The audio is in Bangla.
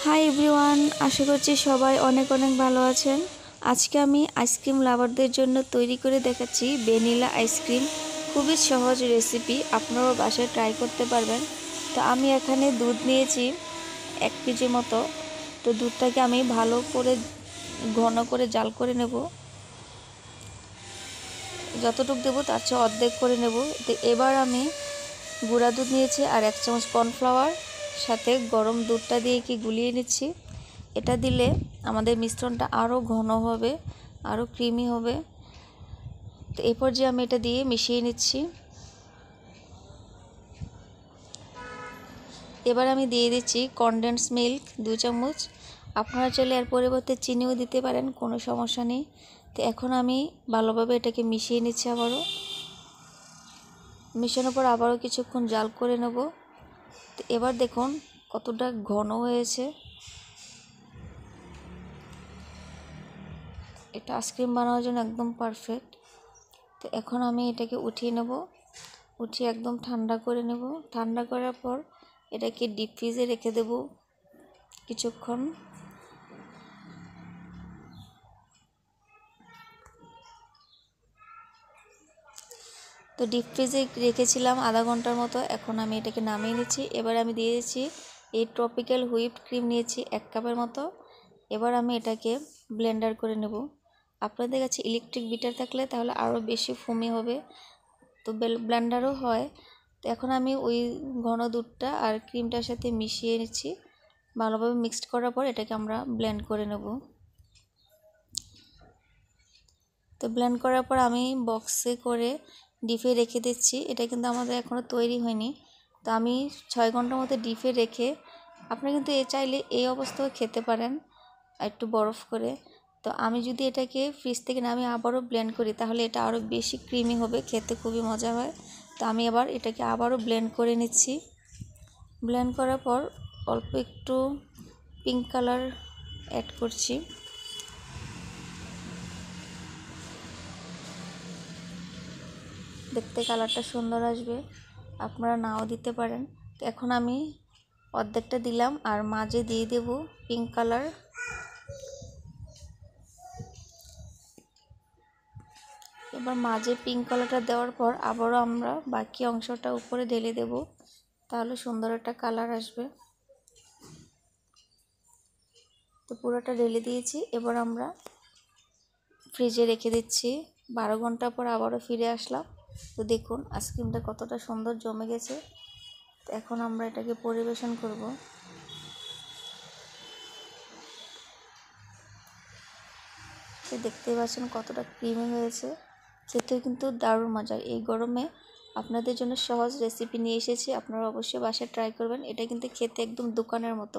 হাই এভরিওয়ান, আশা করছি সবাই অনেক অনেক ভালো আছেন। আজকে আমি আইসক্রিম লাভারদের জন্য তৈরি করে দেখাচ্ছি ভ্যানিলা আইসক্রিম। খুবই সহজ রেসিপি, আপনারাও বাসায় ট্রাই করতে পারবেন। তো আমি এখানে দুধ নিয়েছি 1 কেজি মতো। তো দুধটাকে আমি ভালো করে ঘন করে জাল করে নেব। যতটুকু দেবো তার চেয়ে অর্ধেক করে নেব। তো এবার আমি গুঁড়া দুধ নিয়েছি আর 1 চামচ কর্নফ্লাওয়ার, সাথে গরম দুধটা দিয়ে গুলিয়ে নিচ্ছি। এটা দিলে আমাদের মিশ্রণটা আরও ঘন হবে, আরও ক্রিমি হবে। তো এরপর যে আমি এটা দিয়ে মিশিয়ে নিচ্ছি। এবার আমি দিয়ে দিচ্ছি কনডেন্স মিল্ক 2 চামচ। আপনারা চাইলে এর পরিবর্তে চিনিও দিতে পারেন, কোনো সমস্যা নেই। তো এখন আমি ভালোভাবে এটাকে মিশিয়ে নিচ্ছি। মিশানোর পর আবারও কিছুক্ষণ জাল করে নেব। তো এবার দেখুন কতটা ঘন হয়েছে। এটা আইসক্রিম বানানোর জন্য একদম পারফেক্ট। তো এখন আমি এটাকে উঠিয়ে নেব, উঠিয়ে একদম ঠান্ডা করে নেব। ঠান্ডা করার পর এটাকে ডিপ ফ্রিজে রেখে দেব কিছুক্ষণ। তো ডিপ ফ্রিজে রেখেছিলাম আধা ঘন্টার মতো। এখন আমি এটাকে নামিয়ে নিচ্ছি। এবার আমি দিয়ে দিচ্ছি এই ট্রপিক্যাল হুইপড ক্রিম, নিয়েছি 1 কাপের মতো। এবার আমি এটাকে ব্লেন্ডার করে নেব। আপনাদের কাছে ইলেকট্রিক বিটার থাকলে তাহলে আরও বেশি ফোমি হবে, তো ব্লেন্ডারও হয়। তো এখন আমি ওই ঘন দুধটা আর ক্রিমটার সাথে মিশিয়ে নিচ্ছি। ভালোভাবে মিক্সড করার পর এটাকে আমরা ব্লেন্ড করে নেব। তো ব্লেন্ড করার পর আমি বক্সে করে ডিপে রেখে দিচ্ছি। এটা কিন্তু আমাদের এখনও তৈরি হয়নি। তো আমি 6 ঘন্টার মতো ডিপে রেখে, আপনারা কিন্তু চাইলে এই অবস্থাও খেতে পারেন একটু বরফ করে। তো আমি যদি এটাকে ফ্রিজ থেকে নামিয়ে আবারও ব্লেন্ড করি তাহলে এটা আরও বেশি ক্রিমি হবে, খেতে খুবই মজা হয়। তো আমি আবার এটাকে আবারও ব্লেন্ড করে নিচ্ছি। ব্লেন্ড করার পর অল্প একটু পিঙ্ক কালার অ্যাড করছি। দেখতে কালারটা সুন্দর আসবে, আপনারা নাও দিতে পারেন। তো এখন আমি অর্ধেকটা দিলাম আর মাঝে দিয়ে দেব পিঙ্ক কালার। এবার মাঝে পিঙ্ক কালারটা দেওয়ার পর আবারও আমরা বাকি অংশটা উপরে ঢেলে দেব, তাহলে সুন্দর একটা কালার আসবে। তো পুরোটা ঢেলে দিয়েছি। এবার আমরা ফ্রিজে রেখে দিচ্ছি। 12 ঘন্টা পর আবারও ফিরে আসলাম। তো দেখুন আইসক্রিমটা কতটা সুন্দর জমে গেছে। তো এখন আমরা এটাকে পরিবেশন করব। তো দেখতেই পাচ্ছেন কতটা ক্রিমি হয়েছে, খেতেও কিন্তু দারুণ মজা। এই গরমে আপনাদের জন্য সহজ রেসিপি নিয়ে এসেছি, আপনারা অবশ্যই বাসায় ট্রাই করবেন। এটা কিন্তু খেতে একদম দোকানের মতো।